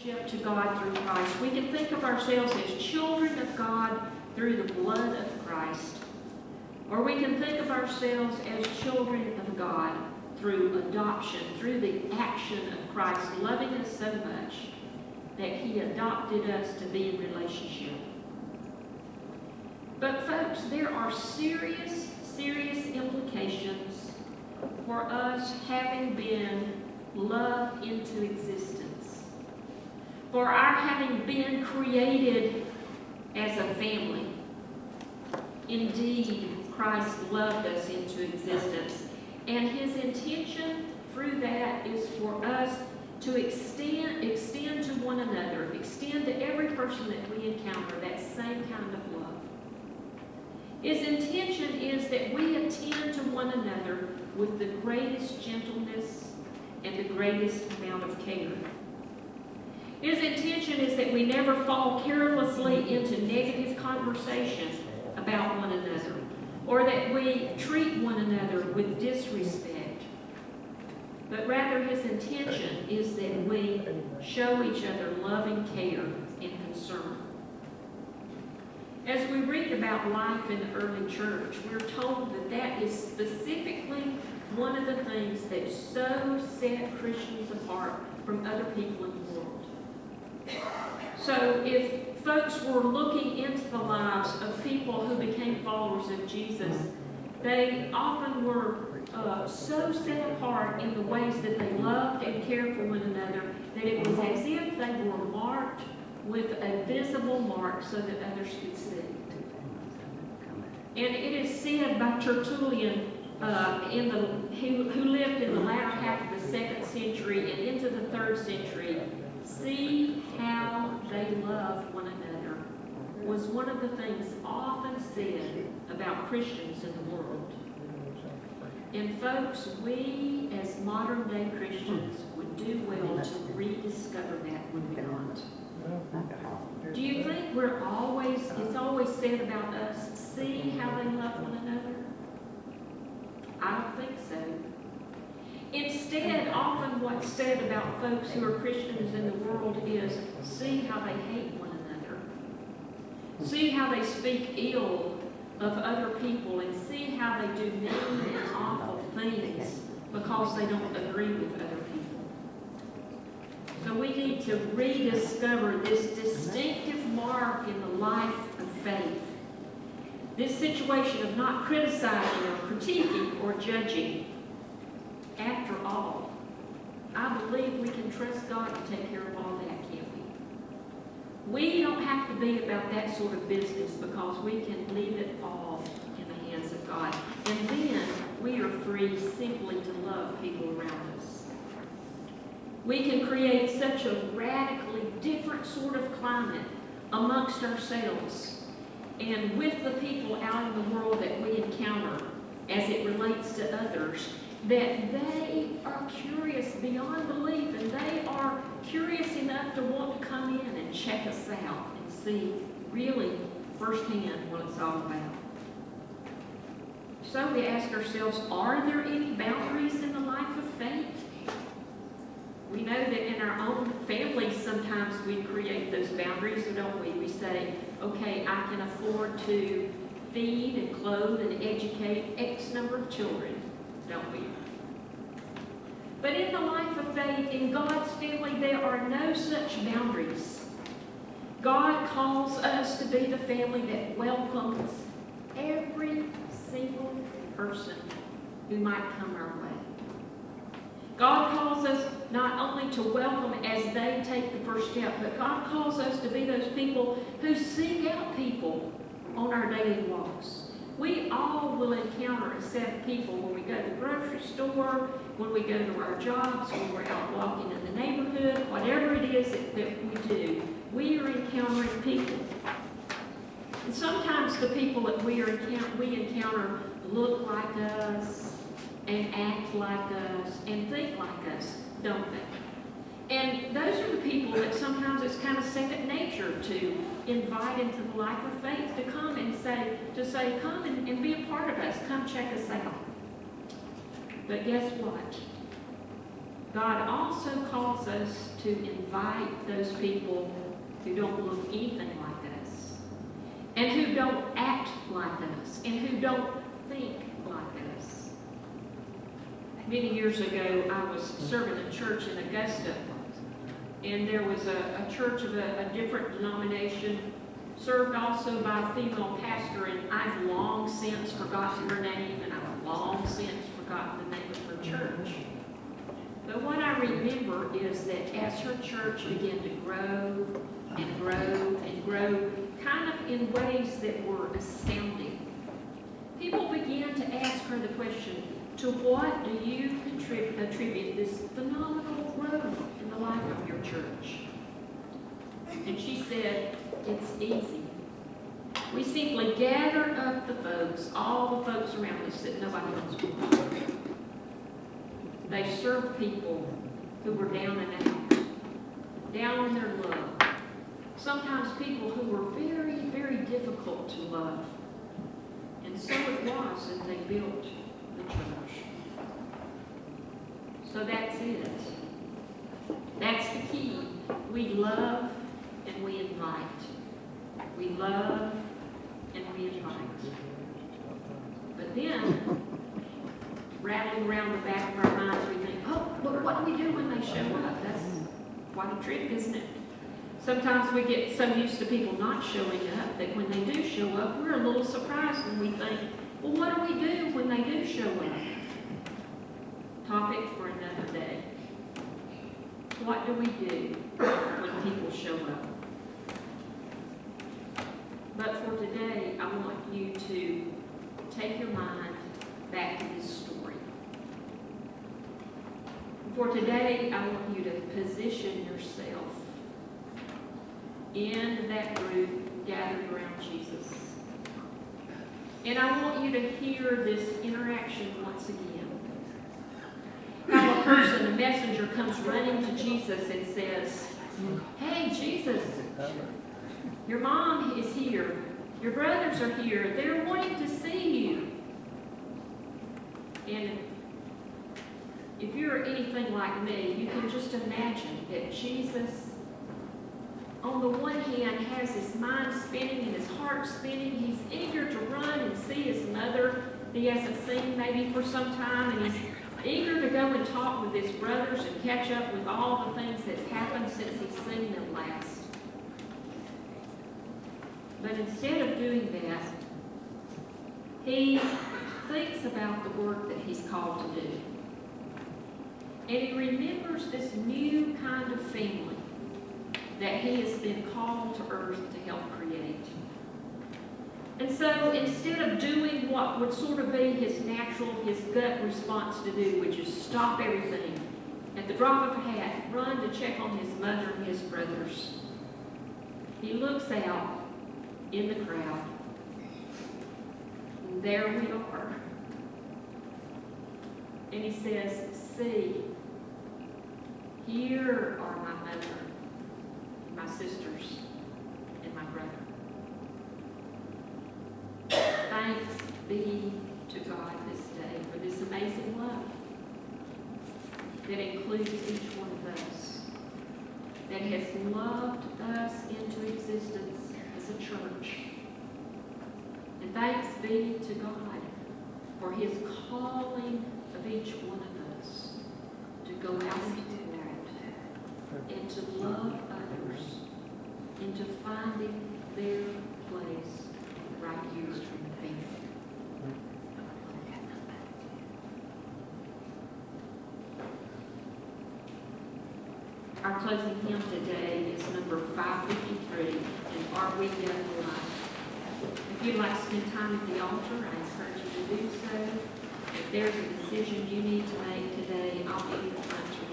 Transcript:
relationship to God through Christ. We can think of ourselves as children of God through the blood of Christ. Or we can think of ourselves as children of God through adoption, through the action of Christ loving us so much that He adopted us to be in relationship. But folks, there are serious implications for us having been loved into existence, for our having been created as a family. Indeed, Christ loved us into existence, and His intention through that is for us to extend to one another, extend to every person that we encounter that same kind of love. His intention is that we attend to one another with the greatest gentleness and the greatest amount of care. His intention is that we never fall carelessly into negative conversation about one another, or that we treat one another with disrespect. But rather, His intention is that we show each other loving care and concern. As we read about life in the early church, we're told that that is specifically one of the things that so set Christians apart from other people in the world. So if folks were looking into the lives of people who became followers of Jesus, they often were so set apart in the ways that they loved and cared for one another that it was as if they were marked with a visible mark so that others could see. And it is said by Tertullian, who lived in the latter half of the 2nd century and into the 3rd century, see how they love one another was one of the things often said about Christians in the world. And folks, we as modern day Christians would do well to rediscover that, would we not? Do you think it's always said about us, see how they love one another? I don't think so. Instead, often what's said about folks who are Christians in the world is, see how they hate one another. See how they speak ill of other people, and see how they do mean and awful things because they don't agree with other people. So we need to rediscover this distinctive mark in the life of faith. This situation of not criticizing or critiquing or judging. After all, I believe we can trust God to take care of all that, can't we? We don't have to be about that sort of business because we can leave it all in the hands of God. And then we are free simply to love people around us. We can create such a radically different sort of climate amongst ourselves and with the people out in the world that we encounter as it relates to others, that they are curious beyond belief, and they are curious enough to want to come in and check us out and see really firsthand what it's all about. So we ask ourselves, are there any boundaries in the life of faith? We know that in our own families sometimes we create those boundaries, don't we? We say, okay, I can afford to feed and clothe and educate X number of children, don't we? But in the life of faith, in God's family, there are no such boundaries. God calls us to be the family that welcomes every single person who might come our way. God calls us not only to welcome as they take the first step, but God calls us to be those people who seek out people on our daily walks. We all will encounter a set of people when we go to the grocery store, when we go to our jobs, when we're out walking in the neighborhood, whatever it is that we do, we are encountering people. And sometimes the people that we encounter look like us and act like us and think like us, don't they? And those are the people that sometimes it's kind of second nature to invite into the life of faith, to come and say, come and be a part of us, come check us out. But guess what? God also calls us to invite those people who don't look anything like us, and who don't act like us, and who don't think like us. Many years ago, I was serving a church in Augusta, and there was a church of a different denomination, served also by a female pastor, and I've long since forgotten her name, and I've long since forgotten the name of her church. But what I remember is that as her church began to grow and grow and grow, kind of in ways that were astounding, people began to ask her the question, to what do you attribute this phenomenal growth in the life of your church? And she said, it's easy. We simply gather up the folks, all the folks around us that nobody else will. They serve people who were down and out, down in their luck. Sometimes people who were very, very difficult to love. And so it was that they built the church. So that's it. That's the key. We love and we invite. We love and we invite. But then, rattling around the back of our minds, we think, oh, but what do we do when they show up? That's quite a trick, isn't it? Sometimes we get so used to people not showing up that when they do show up, we're a little surprised and we think, well, what do we do when they do show up? Topic for another day. What do we do when people show up? But for today, I want you to take your mind back to this story. For today, I want you to position yourself in that group gathered around Jesus. And I want you to hear this interaction once again. How a person, a messenger, comes running to Jesus and says, hey, Jesus, your mom is here. Your brothers are here. They're wanting to see you. And if you're anything like me, you can just imagine that Jesus, on the one hand, has his mind spinning and his heart spinning. He's eager to run and see his mother he hasn't seen maybe for some time, and he's eager to go and talk with his brothers and catch up with all the things that's happened since he's seen them last. But instead of doing that, he thinks about the work that he's called to do. And he remembers this new kind of family that he has been called to earth to help create. And so instead of doing what would sort of be his natural, his gut response to do, which is stop everything, at the drop of a hat, run to check on his mother and his brothers, he looks out in the crowd. And there we are. And he says, see, here are my mother, my sisters, and my brother. Thanks be to God this day for this amazing love that includes each one of us, that has loved us into existence as a church. And thanks be to God for his calling of each one of us to go out into the world and to love others into finding their place right here in the family. Our closing hymn today is number 553, and Are We Yet Alive? If you'd like to spend time at the altar, I encourage you to do so. If there's a decision you need to make today, I'll be in the front to